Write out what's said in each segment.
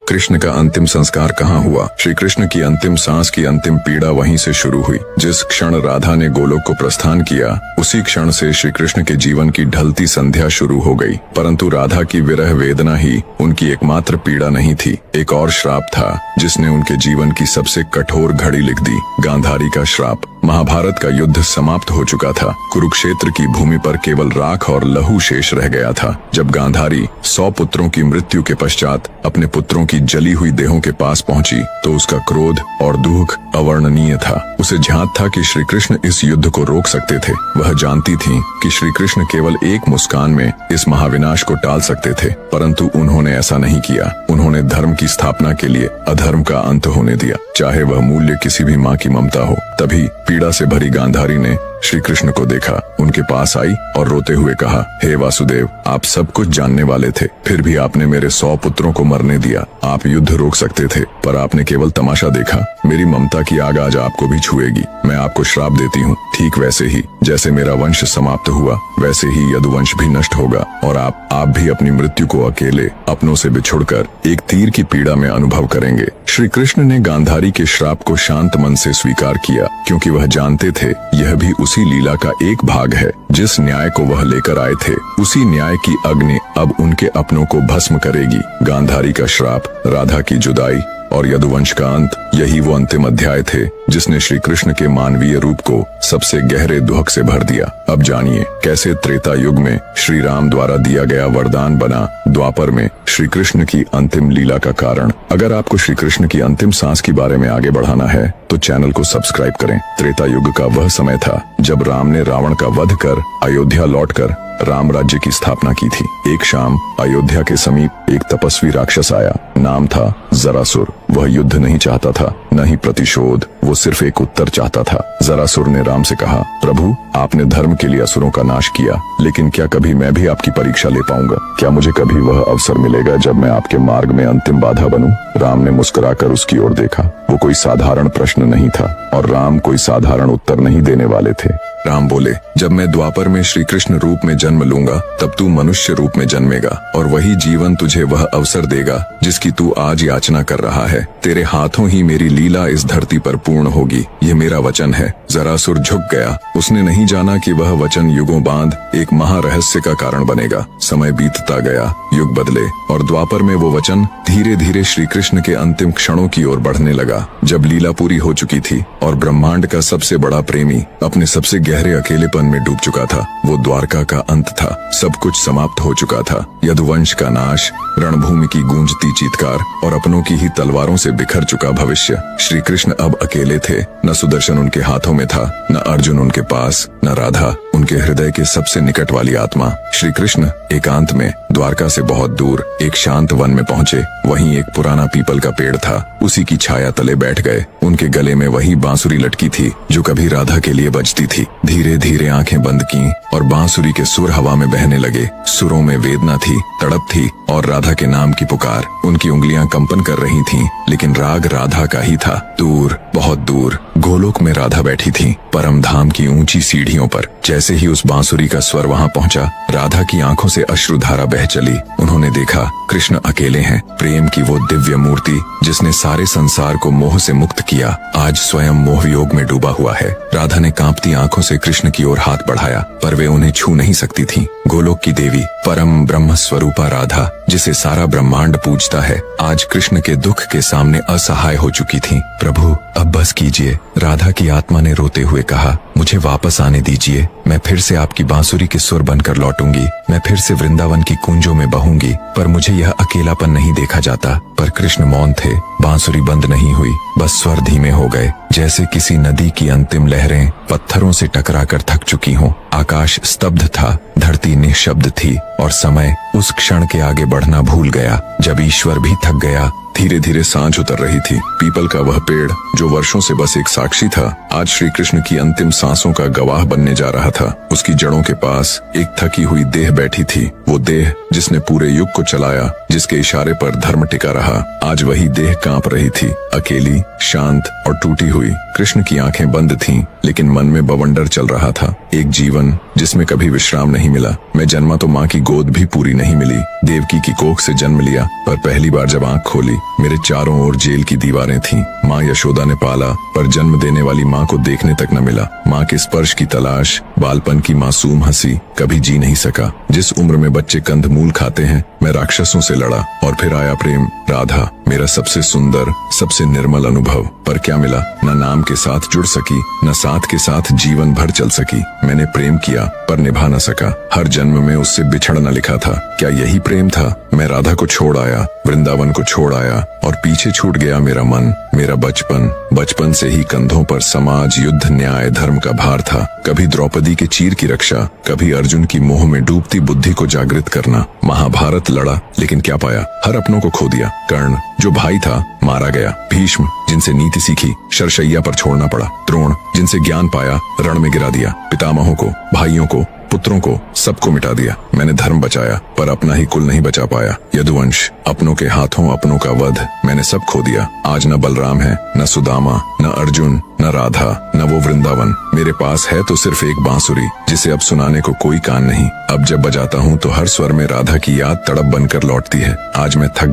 कृष्ण का अंतिम संस्कार कहाँ हुआ? श्री कृष्ण की अंतिम सांस की अंतिम पीड़ा वहीं से शुरू हुई। जिस क्षण राधा ने गोलोक को प्रस्थान किया, उसी क्षण से श्री कृष्ण के जीवन की ढलती संध्या शुरू हो गई। परंतु राधा की विरह वेदना ही उनकी एकमात्र पीड़ा नहीं थी। एक और श्राप था जिसने उनके जीवन की सबसे कठोर घड़ी लिख दी, गांधारी का श्राप। महाभारत का युद्ध समाप्त हो चुका था। कुरुक्षेत्र की भूमि पर केवल राख और लहू शेष रह गया था। जब गांधारी 100 पुत्रों की मृत्यु के पश्चात अपने पुत्रों की जली हुई देहों के पास पहुंची तो उसका क्रोध और दुख अवर्णनीय था। उसे ध्यात था कि श्री कृष्ण इस युद्ध को रोक सकते थे। वह जानती थी कि श्री कृष्ण केवल एक मुस्कान में इस महाविनाश को टाल सकते थे, परंतु उन्होंने ऐसा नहीं किया। उन्होंने धर्म की स्थापना के लिए अधर्म का अंत होने दिया, चाहे वह मूल्य किसी भी माँ की ममता हो। तभी पीड़ा से भरी गांधारी ने श्री कृष्ण को देखा, उनके पास आई और रोते हुए कहा, हे वासुदेव, आप सब कुछ जानने वाले थे, फिर भी आपने मेरे 100 पुत्रों को मरने दिया। आप युद्ध रोक सकते थे, पर आपने केवल तमाशा देखा। मेरी ममता की आग आज आपको भी छुएगी। मैं आपको श्राप देती हूँ। ठीक वैसे ही जैसे मेरा वंश समाप्त हुआ, वैसे ही यदुवंश भी नष्ट होगा और आप भी अपनी मृत्यु को अकेले अपनों से बिछुड़कर एक तीर की पीड़ा में अनुभव करेंगे। श्री कृष्ण ने गांधारी के श्राप को शांत मन से स्वीकार किया, क्योंकि वह जानते थे यह भी उसी लीला का एक भाग है। जिस न्याय को वह लेकर आए थे, उसी न्याय की अग्नि अब उनके अपनों को भस्म करेगी। गांधारी का श्राप, राधा की जुदाई और यदुवंश का अंत, यही वो अंतिम अध्याय थे जिसने श्री कृष्ण के मानवीय रूप को सबसे गहरे दुख से भर दिया। अब जानिए कैसे त्रेता युग में श्री राम द्वारा दिया गया वरदान बना द्वापर में श्री कृष्ण की अंतिम लीला का कारण। अगर आपको श्री कृष्ण की अंतिम सांस के बारे में आगे बढ़ाना है तो चैनल को सब्सक्राइब करें। त्रेता युग का वह समय था जब राम ने रावण का वध कर अयोध्या लौटकर राम राज्य की स्थापना की थी। एक शाम अयोध्या के समीप एक तपस्वी राक्षस आया। नाम था जरासुर। वह युद्ध नहीं चाहता था, न ही प्रतिशोध, वो सिर्फ एक उत्तर चाहता था। जरासुर ने राम से कहा, प्रभु, आपने धर्म के लिए असुरों का नाश किया, लेकिन क्या कभी मैं भी आपकी परीक्षा ले पाऊंगा? क्या मुझे कभी वह अवसर मिलेगा जब मैं आपके मार्ग में अंतिम बाधा बनूं? राम ने मुस्कुराकर उसकी ओर देखा। वो कोई साधारण प्रश्न नहीं था और राम कोई साधारण उत्तर नहीं देने वाले थे। राम बोले, जब मैं द्वापर में श्री कृष्ण रूप में जन्म लूंगा, तब तू मनुष्य रूप में जन्मेगा और वही जीवन तुझे वह अवसर देगा जिसकी तू आज याचना कर रहा है। तेरे हाथों ही मेरी लीला इस धरती पर पूर्ण होगी, ये मेरा वचन है। जरासुर झुक गया। उसने नहीं जाना कि वह वचन युगों बाद एक महारहस्य का कारण बनेगा। समय बीतता गया, युग बदले और द्वापर में वो वचन धीरे धीरे श्री कृष्ण के अंतिम क्षणों की ओर बढ़ने लगा। जब लीला पूरी हो चुकी थी और ब्रह्मांड का सबसे बड़ा प्रेमी अपने सबसे गहरे अकेलेपन में डूब चुका था, वो द्वारका का अंत था। सब कुछ समाप्त हो चुका था। यदुवंश का नाश, रणभूमि की गूंजती चीत्कार और अपनों की ही तलवारों से बिखर चुका भविष्य। श्री कृष्ण अब अकेले थे। न सुदर्शन उनके हाथों में था, न अर्जुन उनके पास, न राधा उनके हृदय के सबसे निकट वाली आत्मा। श्री कृष्ण एकांत में द्वारका से बहुत दूर एक शांत वन में पहुंचे। वहीं एक पुराना पीपल का पेड़ था। उसी की छाया तले बैठ गए। उनके गले में वही बांसुरी लटकी थी जो कभी राधा के लिए बजती थी। धीरे धीरे आंखें बंद की और बांसुरी के सुर हवा में बहने लगे। सुरों में वेदना थी, तड़प थी और राधा के नाम की पुकार। उनकी उंगलियां कंपन कर रही थीं, लेकिन राग राधा का ही था। दूर, बहुत दूर गोलोक में राधा बैठी थी, परम धाम की ऊंची सीढ़ियों पर। जैसे ही उस बांसुरी का स्वर वहां पहुंचा, राधा की आंखों से अश्रुधारा बह चली। उन्होंने देखा कृष्ण अकेले हैं। प्रेम की वो दिव्य मूर्ति जिसने सारे संसार को मोह से मुक्त किया, आज स्वयं मोह योग में डूबा हुआ है। राधा ने कांपती आंखों से कृष्ण की ओर हाथ बढ़ाया, पर वे उन्हें छू नहीं सकती थीं। गोलोक की देवी, परम ब्रह्म स्वरूपा राधा, जिसे सारा ब्रह्मांड पूजता है, आज कृष्ण के दुख के सामने असहाय हो चुकी थी। प्रभु, अब बस कीजिए। राधा की आत्मा ने रोते हुए कहा, मुझे वापस आने दीजिए। मैं फिर से आपकी बांसुरी के सुर बनकर लौटूंगी। मैं फिर से वृंदावन की कूंजों में बहूंगी। पर मुझे यह अकेलापन नहीं देखा जाता। पर कृष्ण मौन थे। बांसुरी बंद नहीं हुई, बस स्वर धीमे हो गए, जैसे किसी नदी की अंतिम लहरें पत्थरों से टकराकर थक चुकी हों। आकाश स्तब्ध था, धरती निःशब्द थी और समय उस क्षण के आगे बढ़ना भूल गया जब ईश्वर भी थक गया। धीरे धीरे सांझ उतर रही थी। पीपल का वह पेड़ जो वर्षों से बस एक साक्षी था, आज श्री कृष्ण की अंतिम सांसों का गवाह बनने जा रहा था। उसकी जड़ों के पास एक थकी हुई देह बैठी थी। वो देह जिसने पूरे युग को चलाया, जिसके इशारे पर धर्म टिका रहा, आज वही देह कांप रही थी, अकेली, शांत और टूटी हुई। कृष्ण की आंखें बंद थीं, लेकिन मन में बवंडर चल रहा था। एक जीवन जिसमें कभी विश्राम नहीं मिला। मैं जन्मा तो माँ की गोद भी पूरी नहीं मिली। देवकी की कोख से जन्म लिया, पर पहली बार जब आंख खोली, मेरे चारों ओर जेल की दीवारें थीं। माँ यशोदा ने पाला, पर जन्म देने वाली माँ को देखने तक न मिला। माँ के स्पर्श की तलाश, बालपन की मासूम हंसी, कभी जी नहीं सका। जिस उम्र में बच्चे कंदमूल खाते हैं, मैं राक्षसों से लड़ा और फिर आया प्रेम। राधा मेरा सबसे सुंदर, सबसे निर्मल अनुभव। पर क्या मिला? न नाम के साथ जुड़ सकी, न साथ के साथ जीवन भर चल सकी। मैंने प्रेम किया पर निभा न सका। हर जन्म में उससे बिछड़ना लिखा था। क्या यही प्रेम था? मैं राधा को छोड़ आया, वृंदावन को छोड़ आया, और पीछे छूट गया मेरा मन, मेरा बचपन। बचपन से ही कंधों पर समाज, युद्ध, न्याय, धर्म का भार था। कभी द्रौपदी के चीर की रक्षा, कभी अर्जुन की मोह में डूबती बुद्धि को जागृत करना। महाभारत लड़ा, लेकिन क्या पाया? हर अपनों को खो दिया। कर्ण जो भाई था मारा गया। भीष्म जिनसे नीति सीखी शरशैया पर छोड़ना पड़ा। द्रोण जिनसे ज्ञान पाया रण में गिरा दिया। पितामहों को, भाइयों को, पुत्रों को, सबको मिटा दिया। मैंने धर्म बचाया पर अपना ही कुल नहीं बचा पाया। यदुवंश, अपनों के हाथों अपनों का वध, मैंने सब खो दिया। आज न बलराम है, न सुदामा, न अर्जुन, न राधा, न वो वृंदावन। मेरे पास है तो सिर्फ एक बांसुरी, जिसे अब सुनाने को कोई कान नहीं। अब जब बजाता हूँ तो हर स्वर में राधा की याद तड़प बनकर लौटती है। आज मैं थक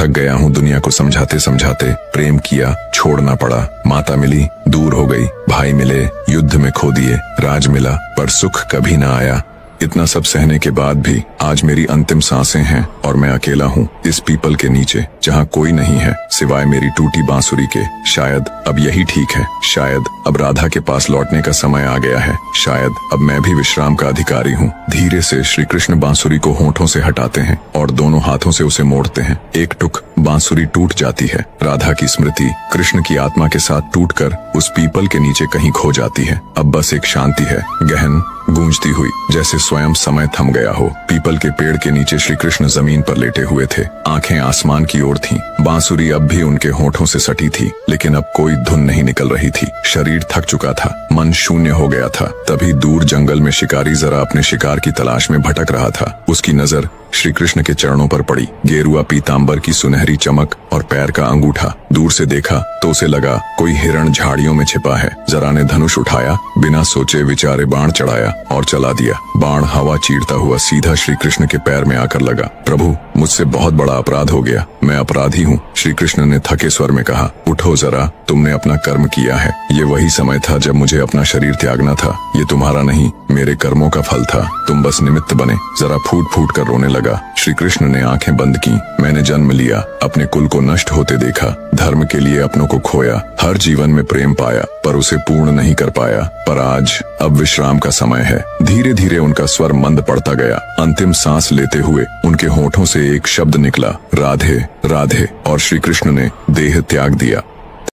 गया हूँ दुनिया को समझाते समझाते। प्रेम किया, छोड़ना पड़ा। माता मिली, दूर हो गई। भाई मिले, युद्ध में खो दिए। राज मिला, पर सुख कभी न आया। इतना सब सहने के बाद भी आज मेरी अंतिम सांसें हैं और मैं अकेला हूँ इस पीपल के नीचे, जहाँ कोई नहीं है सिवाय मेरी टूटी बांसुरी के। शायद अब यही ठीक है। शायद अब राधा के पास लौटने का समय आ गया है। शायद अब मैं भी विश्राम का अधिकारी हूँ। धीरे से श्री कृष्ण बांसुरी को होठों से हटाते हैं और दोनों हाथों से उसे मोड़ते हैं। एक टुक बांसुरी टूट जाती है। राधा की स्मृति कृष्ण की आत्मा के साथ टूटकर उस पीपल के नीचे कहीं खो जाती है। अब बस एक शांति है, गहन, गूंजती हुई, जैसे स्वयं समय थम गया हो। पीपल के पेड़ के नीचे श्री कृष्ण जमीन पर लेटे हुए थे। आंखें आसमान की ओर थीं। बांसुरी अब भी उनके होठों से सटी थी, लेकिन अब कोई धुन नहीं निकल रही थी। शरीर थक चुका था, मन शून्य हो गया था। तभी दूर जंगल में शिकारी जरा अपने शिकार की तलाश में भटक रहा था। उसकी नजर श्री कृष्ण के चरणों पर पड़ी। गेरुआ पीतांबर की सुनहरी चमक और पैर का अंगूठा। दूर से देखा तो उसे लगा कोई हिरण झाड़ियों में छिपा है। जरा ने धनुष उठाया, बिना सोचे विचारे बाण चढ़ाया और चला दिया। बाण हवा चीरता हुआ सीधा श्री कृष्ण के पैर में आकर लगा। प्रभु, मुझसे बहुत बड़ा अपराध हो गया, मैं अपराधी हूँ। श्री कृष्ण ने थके स्वर में कहा, उठो जरा, तुमने अपना कर्म किया है। ये वही समय था जब मुझे अपना शरीर त्यागना था। ये तुम्हारा नहीं, मेरे कर्मों का फल था। तुम बस निमित्त बने। जरा फूट फूट कर रोने लगा। श्री कृष्ण ने आंखें बंद की। मैंने जन्म लिया, अपने कुल को नष्ट होते देखा, धर्म के लिए अपनों को खोया। हर जीवन में प्रेम पाया, पर उसे पूर्ण नहीं कर पाया। पर आज अब विश्राम का समय है। धीरे धीरे उनका स्वर मंद पड़ता गया। अंतिम सांस लेते हुए उनके होठों से एक शब्द निकला, राधे राधे, और श्री कृष्ण ने देह त्याग दिया।